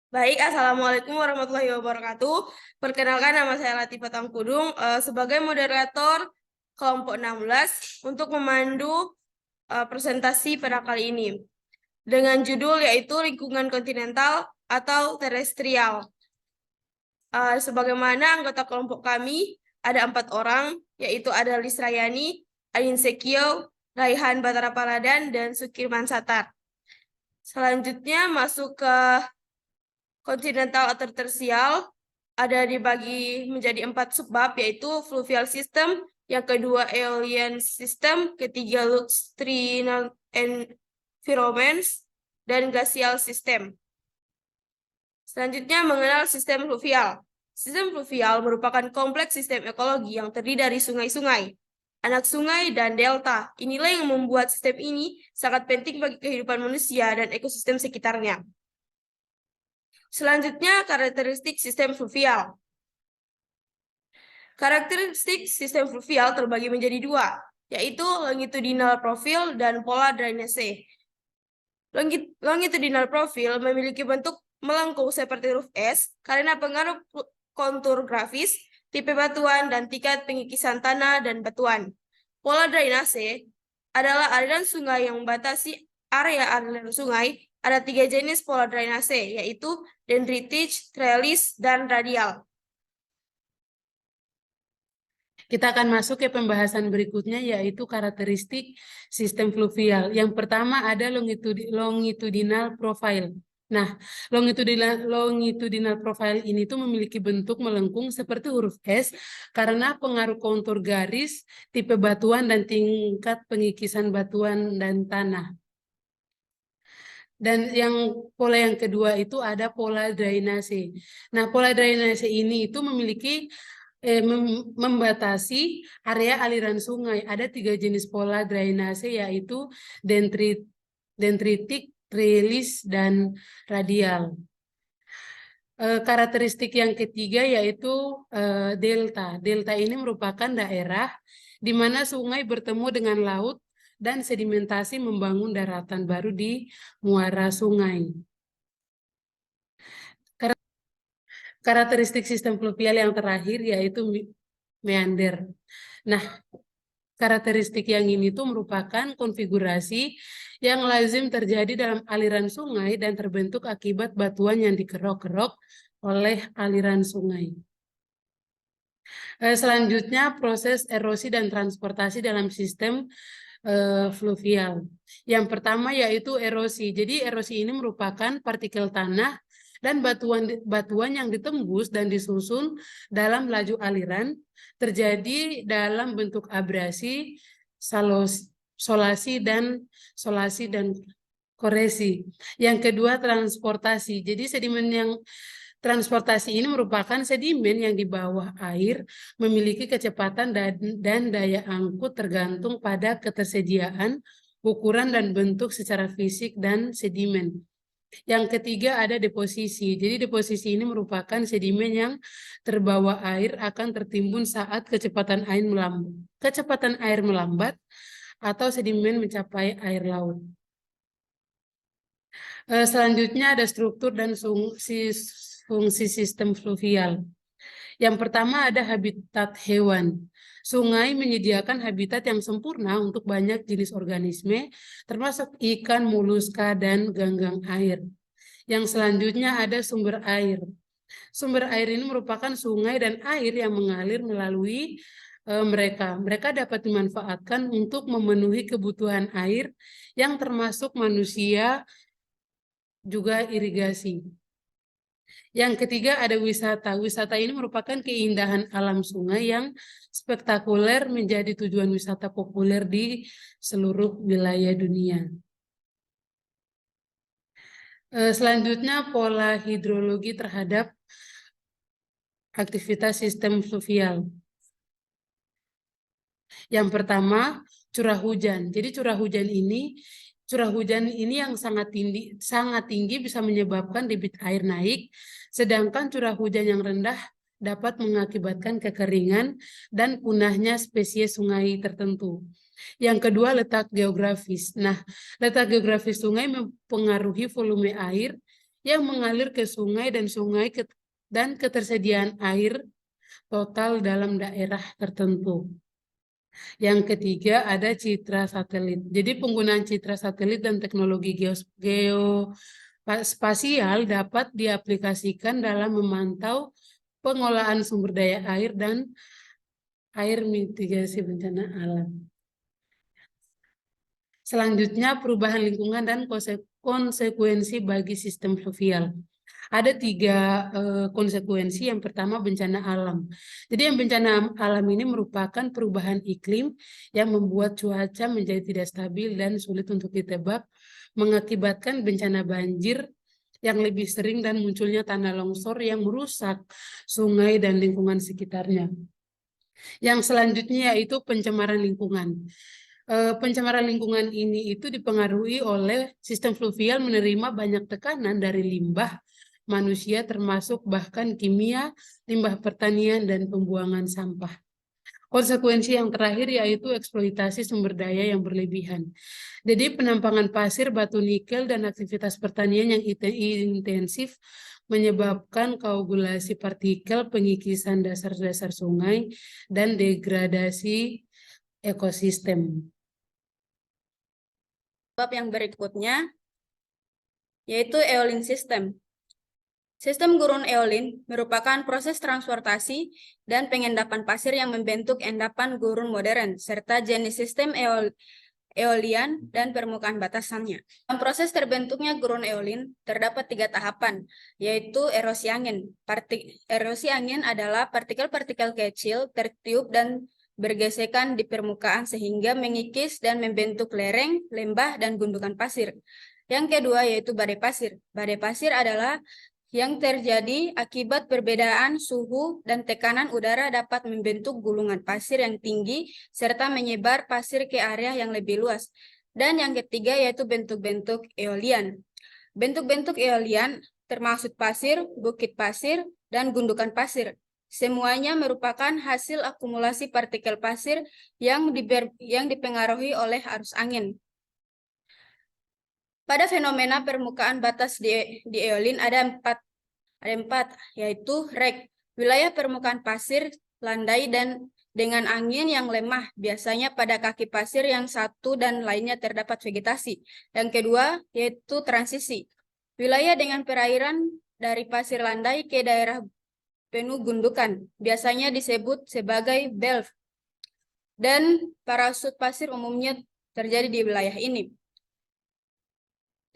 Baik, Assalamualaikum warahmatullahi wabarakatuh. Perkenalkan, nama saya Latifah Tangkudung sebagai moderator kelompok 16 untuk memandu presentasi pada kali ini dengan judul yaitu lingkungan kontinental atau terestrial. Sebagaimana anggota kelompok kami ada 4 orang, yaitu ada Lis Rayani, Ain Sekio, Raihan Batara Paladan, dan Sukirman Satar. Selanjutnya masuk ke kontinental atau tersial ada dibagi menjadi 4 subbab, yaitu fluvial system, yang kedua aeolian system, ketiga lutrinal environments, dan glacial system. Selanjutnya mengenal sistem fluvial. Sistem fluvial merupakan kompleks sistem ekologi yang terdiri dari sungai-sungai, anak sungai, dan delta. Inilah yang membuat sistem ini sangat penting bagi kehidupan manusia dan ekosistem sekitarnya. Selanjutnya, karakteristik sistem fluvial. Karakteristik sistem fluvial terbagi menjadi 2, yaitu longitudinal profil dan pola drainase. Longitudinal profil memiliki bentuk melengkung seperti huruf S karena pengaruh kontur grafis, tipe batuan, dan tingkat pengikisan tanah dan batuan. Pola drainase adalah aliran sungai yang membatasi area aliran sungai. Ada 3 jenis pola drainase, yaitu dendritic, trellis, dan radial. Kita akan masuk ke pembahasan berikutnya, yaitu karakteristik sistem fluvial. Yang pertama ada longitudinal profile. Nah, longitudinal profile ini tuh memiliki bentuk melengkung seperti huruf S karena pengaruh kontur garis, tipe batuan, dan tingkat pengikisan batuan dan tanah. Dan pola yang kedua itu ada pola drainase. Nah, pola drainase ini itu memiliki membatasi area aliran sungai. Ada 3 jenis pola drainase, yaitu dendritik, trellis, dan radial. Karakteristik yang ketiga yaitu delta. Delta ini merupakan daerah di mana sungai bertemu dengan laut dan sedimentasi membangun daratan baru di muara sungai. Karakteristik sistem fluvial yang terakhir yaitu meander. Nah, karakteristik yang ini tuh merupakan konfigurasi yang lazim terjadi dalam aliran sungai dan terbentuk akibat batuan yang dikerok-kerok oleh aliran sungai. Selanjutnya proses erosi dan transportasi dalam sistem fluvial. Yang pertama yaitu erosi. Jadi erosi ini merupakan partikel tanah dan batuan yang ditembus dan disusun dalam laju aliran terjadi dalam bentuk abrasi, solasi dan koresi. Yang kedua transportasi. Jadi sedimen yang transportasi ini merupakan sedimen yang di bawah air memiliki kecepatan dan daya angkut tergantung pada ketersediaan, ukuran, dan bentuk secara fisik dan sedimen. Yang ketiga ada deposisi. Jadi deposisi ini merupakan sedimen yang terbawa air akan tertimbun saat kecepatan air melambat atau sedimen mencapai air laut. Selanjutnya ada struktur dan fungsi sistem fluvial. Yang pertama ada habitat hewan. Sungai menyediakan habitat yang sempurna untuk banyak jenis organisme, termasuk ikan, moluska, dan ganggang air. Yang selanjutnya ada sumber air. Sumber air ini merupakan sungai dan air yang mengalir melalui mereka. Mereka dapat dimanfaatkan untuk memenuhi kebutuhan air yang termasuk manusia, juga irigasi. Yang ketiga ada wisata. Wisata ini merupakan keindahan alam sungai yang spektakuler menjadi tujuan wisata populer di seluruh wilayah dunia. Selanjutnya pola hidrologi terhadap aktivitas sistem fluvial. Yang pertama curah hujan. Jadi curah hujan ini yang sangat tinggi bisa menyebabkan debit air naik, sedangkan curah hujan yang rendah dapat mengakibatkan kekeringan dan punahnya spesies sungai tertentu. Yang kedua, letak geografis. Nah, letak geografis sungai mempengaruhi volume air yang mengalir ke sungai dan ketersediaan air total dalam daerah tertentu. Yang ketiga ada citra satelit. Jadi penggunaan citra satelit dan teknologi geospasial dapat diaplikasikan dalam memantau pengolahan sumber daya air dan air mitigasi bencana alam. Selanjutnya perubahan lingkungan dan konsekuensi bagi sistem fluvial. Ada 3 konsekuensi. Yang pertama bencana alam. Jadi yang bencana alam ini merupakan perubahan iklim yang membuat cuaca menjadi tidak stabil dan sulit untuk ditebak, mengakibatkan bencana banjir yang lebih sering dan munculnya tanah longsor yang merusak sungai dan lingkungan sekitarnya. Yang selanjutnya yaitu pencemaran lingkungan. Pencemaran lingkungan ini itu dipengaruhi oleh sistem fluvial menerima banyak tekanan dari limbah manusia termasuk bahkan kimia, limbah pertanian, dan pembuangan sampah. Konsekuensi yang terakhir yaitu eksploitasi sumber daya yang berlebihan. Jadi penambangan pasir, batu nikel, dan aktivitas pertanian yang intensif menyebabkan koagulasi partikel, pengikisan dasar-dasar sungai, dan degradasi ekosistem. Bab yang berikutnya yaitu eolin system. Sistem gurun eolin merupakan proses transportasi dan pengendapan pasir yang membentuk endapan gurun modern, serta jenis sistem eolian dan permukaan batasannya. Dalam proses terbentuknya gurun eolin, terdapat 3 tahapan, yaitu erosi angin. Erosi angin adalah partikel-partikel kecil tertiup dan bergesekan di permukaan sehingga mengikis dan membentuk lereng, lembah, dan gundukan pasir. Yang kedua yaitu badai pasir. Badai pasir adalah yang terjadi akibat perbedaan suhu dan tekanan udara dapat membentuk gulungan pasir yang tinggi serta menyebar pasir ke area yang lebih luas. Dan yang ketiga yaitu bentuk-bentuk eolian. Bentuk-bentuk eolian termasuk pasir, bukit pasir, dan gundukan pasir. Semuanya merupakan hasil akumulasi partikel pasir yang dipengaruhi oleh arus angin. Pada fenomena permukaan batas di eolin ada empat, yaitu rek, wilayah permukaan pasir, landai, dan dengan angin yang lemah, biasanya pada kaki pasir yang satu dan lainnya terdapat vegetasi. Yang kedua, yaitu transisi, wilayah dengan perairan dari pasir landai ke daerah penuh gundukan, biasanya disebut sebagai belt, dan parasut pasir umumnya terjadi di wilayah ini.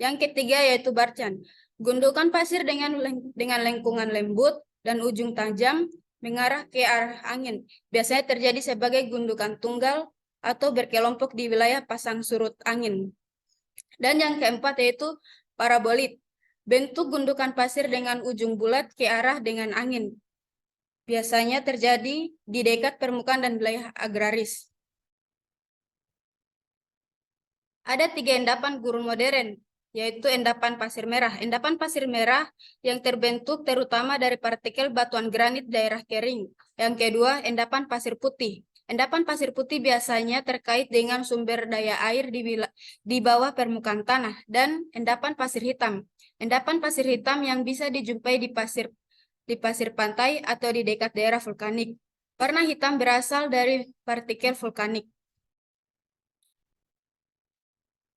Yang ketiga yaitu barcan, gundukan pasir dengan lengkungan lembut dan ujung tajam mengarah ke arah angin, biasanya terjadi sebagai gundukan tunggal atau berkelompok di wilayah pasang surut angin. Dan yang keempat yaitu parabolit, bentuk gundukan pasir dengan ujung bulat ke arah dengan angin, biasanya terjadi di dekat permukaan dan wilayah agraris. Ada 3 endapan gurun modern, yaitu endapan pasir merah. Endapan pasir merah yang terbentuk terutama dari partikel batuan granit daerah kering. Yang kedua, endapan pasir putih. Endapan pasir putih biasanya terkait dengan sumber daya air di bawah permukaan tanah. Dan endapan pasir hitam. Endapan pasir hitam yang bisa dijumpai di pasir pantai atau di dekat daerah vulkanik. Warna hitam berasal dari partikel vulkanik.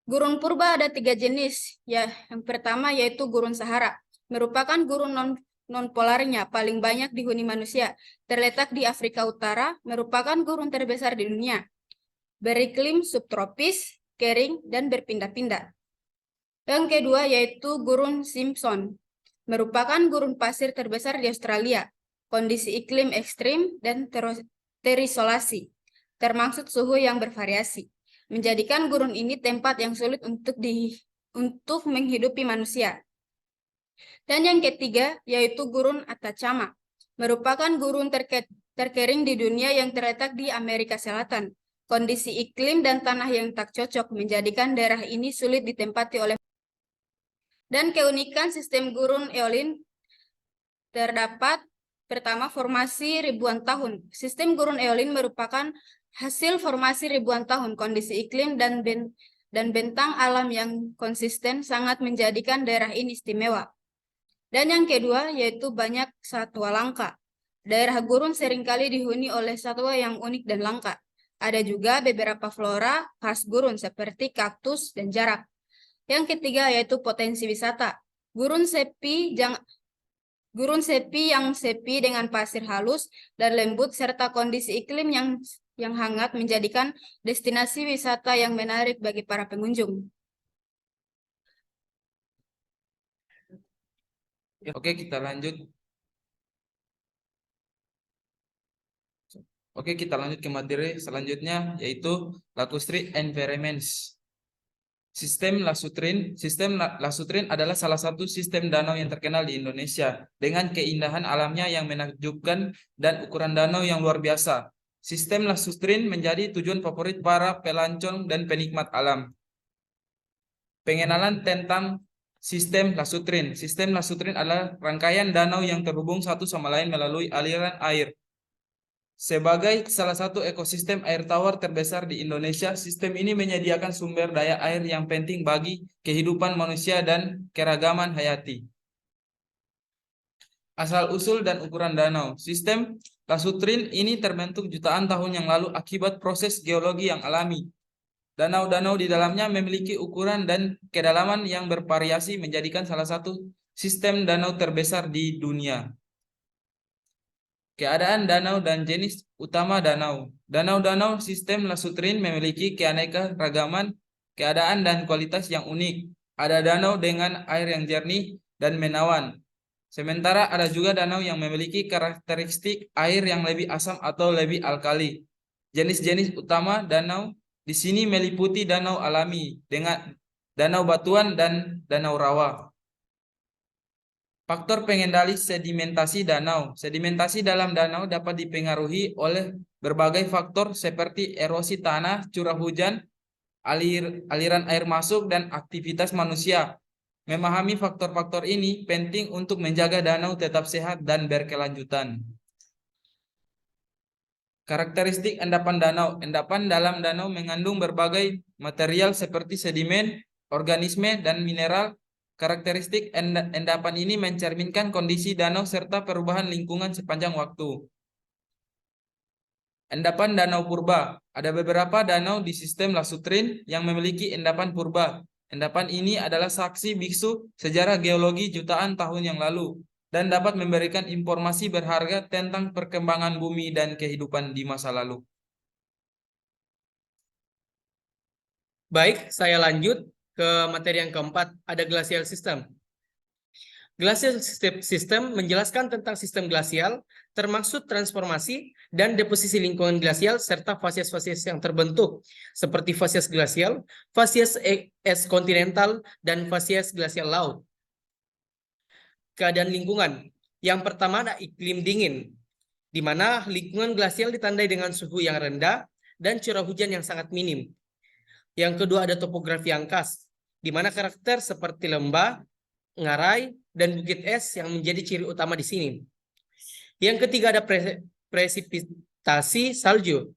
Gurun purba ada 3 jenis. Yang pertama yaitu gurun Sahara, merupakan gurun non-polarnya paling banyak dihuni manusia. Terletak di Afrika Utara, merupakan gurun terbesar di dunia. Beriklim subtropis, kering, dan berpindah-pindah. Yang kedua yaitu gurun Simpson, merupakan gurun pasir terbesar di Australia. Kondisi iklim ekstrim dan terisolasi, termasuk suhu yang bervariasi, menjadikan gurun ini tempat yang sulit untuk menghidupi manusia. Dan yang ketiga yaitu gurun Atacama, merupakan gurun terkering di dunia yang terletak di Amerika Selatan. Kondisi iklim dan tanah yang tak cocok menjadikan daerah ini sulit ditempati oleh. Dan keunikan sistem gurun eolin terdapat pertama formasi ribuan tahun. Sistem gurun eolin merupakan hasil formasi ribuan tahun. Kondisi iklim dan bentang alam yang konsisten sangat menjadikan daerah ini istimewa. Dan yang kedua yaitu banyak satwa langka. Daerah gurun seringkali dihuni oleh satwa yang unik dan langka. Ada juga beberapa flora khas gurun seperti kaktus dan jarak. Yang ketiga yaitu potensi wisata. Gurun sepi yang sepi dengan pasir halus dan lembut serta kondisi iklim yang hangat menjadikan destinasi wisata yang menarik bagi para pengunjung. Oke, kita lanjut. Oke, kita lanjut ke materi selanjutnya, yaitu lacustre environments. Sistem Lasutrin adalah salah satu sistem danau yang terkenal di Indonesia dengan keindahan alamnya yang menakjubkan dan ukuran danau yang luar biasa. Sistem Lasutrin menjadi tujuan favorit para pelancong dan penikmat alam. Pengenalan tentang sistem Lasutrin. Sistem Lasutrin adalah rangkaian danau yang terhubung satu sama lain melalui aliran air. Sebagai salah satu ekosistem air tawar terbesar di Indonesia, sistem ini menyediakan sumber daya air yang penting bagi kehidupan manusia dan keragaman hayati. Asal-usul dan ukuran danau. Sistem Lasutrin ini terbentuk jutaan tahun yang lalu akibat proses geologi yang alami. Danau-danau di dalamnya memiliki ukuran dan kedalaman yang bervariasi menjadikan salah satu sistem danau terbesar di dunia. Keadaan danau dan jenis utama danau. Danau-danau sistem Lasutrin memiliki keanekaragaman, keadaan dan kualitas yang unik. Ada danau dengan air yang jernih dan menawan. Sementara ada juga danau yang memiliki karakteristik air yang lebih asam atau lebih alkali. Jenis-jenis utama danau di sini meliputi danau alami dengan danau batuan dan danau rawa. Faktor pengendali sedimentasi danau. Sedimentasi dalam danau dapat dipengaruhi oleh berbagai faktor seperti erosi tanah, curah hujan, aliran air masuk, dan aktivitas manusia. Memahami faktor-faktor ini penting untuk menjaga danau tetap sehat dan berkelanjutan. Karakteristik endapan danau. Endapan dalam danau mengandung berbagai material seperti sedimen, organisme, dan mineral. Karakteristik endapan ini mencerminkan kondisi danau serta perubahan lingkungan sepanjang waktu. Endapan danau purba. Ada beberapa danau di sistem Lasutrin yang memiliki endapan purba. Endapan ini adalah saksi bisu sejarah geologi jutaan tahun yang lalu dan dapat memberikan informasi berharga tentang perkembangan bumi dan kehidupan di masa lalu. Baik, saya lanjut ke materi yang keempat, ada glacial system. Glacial system menjelaskan tentang sistem glasial, termasuk transformasi dan deposisi lingkungan glasial serta fasies-fasies yang terbentuk, seperti fasies glasial, fasies es kontinental, dan fasies glasial laut. Keadaan lingkungan. Yang pertama ada iklim dingin, di mana lingkungan glasial ditandai dengan suhu yang rendah dan curah hujan yang sangat minim. Yang kedua ada topografi yang khas, di mana karakter seperti lembah, ngarai, dan bukit es yang menjadi ciri utama di sini. Yang ketiga ada presipitasi salju.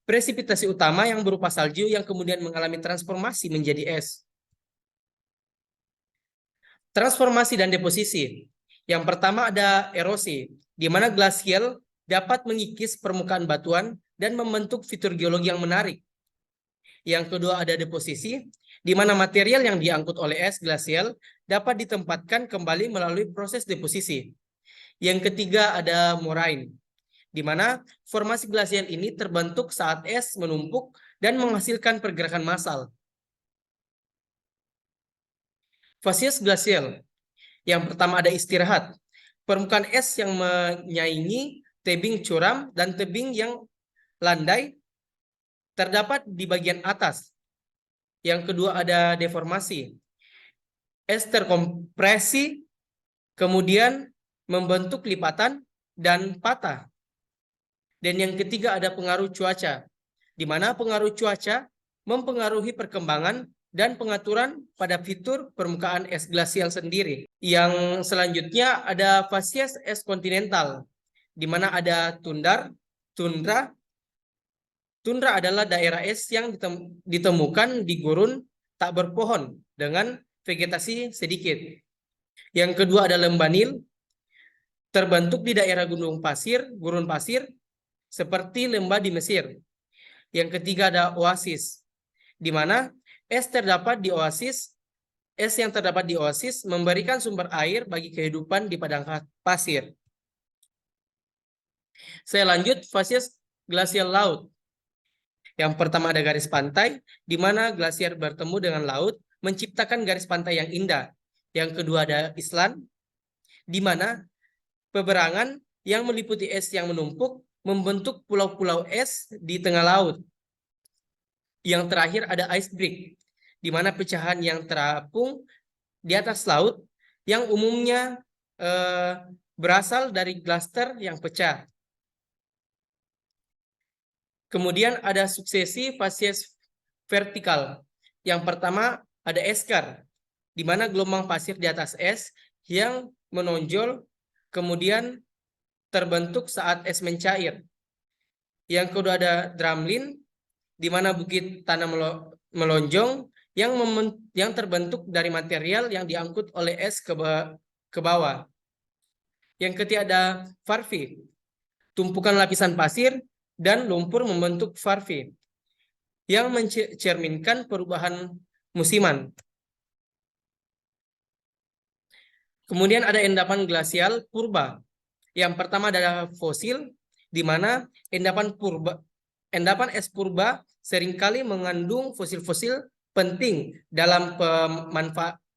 Presipitasi utama yang berupa salju yang kemudian mengalami transformasi menjadi es. Transformasi dan deposisi. Yang pertama ada erosi, di mana glasial dapat mengikis permukaan batuan dan membentuk fitur geologi yang menarik. Yang kedua ada deposisi, di mana material yang diangkut oleh es glasial dapat ditempatkan kembali melalui proses deposisi. Yang ketiga ada moraine, di mana formasi glasial ini terbentuk saat es menumpuk dan menghasilkan pergerakan massal. Fasies glasial. Yang pertama ada istirahat. Permukaan es yang menyaingi tebing curam dan tebing yang landai terdapat di bagian atas. Yang kedua ada deformasi. Es terkompresi, kemudian membentuk lipatan dan patah. Dan yang ketiga ada pengaruh cuaca, di mana pengaruh cuaca mempengaruhi perkembangan dan pengaturan pada fitur permukaan es glasial sendiri. Yang selanjutnya ada fasies es kontinental, di mana ada tundra. Tundra adalah daerah es yang ditemukan di gurun tak berpohon dengan vegetasi sedikit. Yang kedua ada lembah Nil, terbentuk di daerah gurun pasir, seperti lembah di Mesir. Yang ketiga ada oasis, di mana es yang terdapat di oasis memberikan sumber air bagi kehidupan di padang pasir. Saya lanjut fasies glasial laut. Yang pertama ada garis pantai, di mana glasier bertemu dengan laut, menciptakan garis pantai yang indah. Yang kedua ada island, di mana peberangan yang meliputi es yang menumpuk membentuk pulau-pulau es di tengah laut. Yang terakhir ada iceberg, di mana pecahan yang terapung di atas laut yang umumnya berasal dari cluster yang pecah. Kemudian ada suksesi fasies vertikal. Yang pertama ada eskar, di mana gelombang pasir di atas es yang menonjol kemudian terbentuk saat es mencair. Yang kedua ada drumlin, di mana bukit tanah melonjong yang terbentuk dari material yang diangkut oleh es ke bawah. Yang ketiga ada varvi, tumpukan lapisan pasir dan lumpur membentuk varvi yang mencerminkan perubahan musiman. Kemudian ada endapan glasial purba. Yang pertama adalah fosil, di mana endapan es purba seringkali mengandung fosil-fosil penting dalam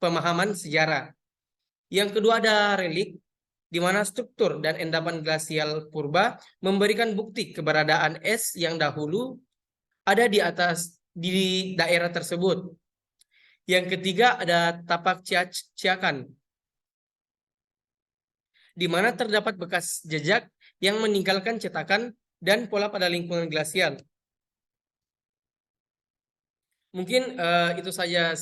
pemahaman sejarah. Yang kedua ada relik, di mana struktur dan endapan glasial purba memberikan bukti keberadaan es yang dahulu ada di daerah tersebut. Yang ketiga ada tapak ciakan, di mana terdapat bekas jejak yang meninggalkan cetakan dan pola pada lingkungan glasial. Mungkin itu saja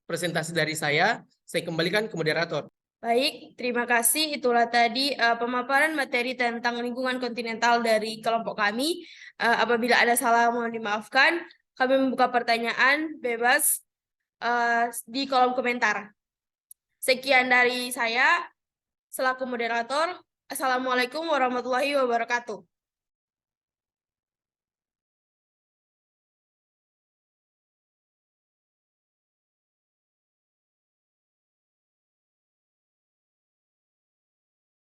presentasi dari saya. Saya kembalikan ke moderator. Baik, terima kasih. Itulah tadi pemaparan materi tentang lingkungan kontinental dari kelompok kami. Apabila ada salah mohon dimaafkan. Kami membuka pertanyaan bebas di kolom komentar. Sekian dari saya selaku moderator. Assalamualaikum warahmatullahi wabarakatuh.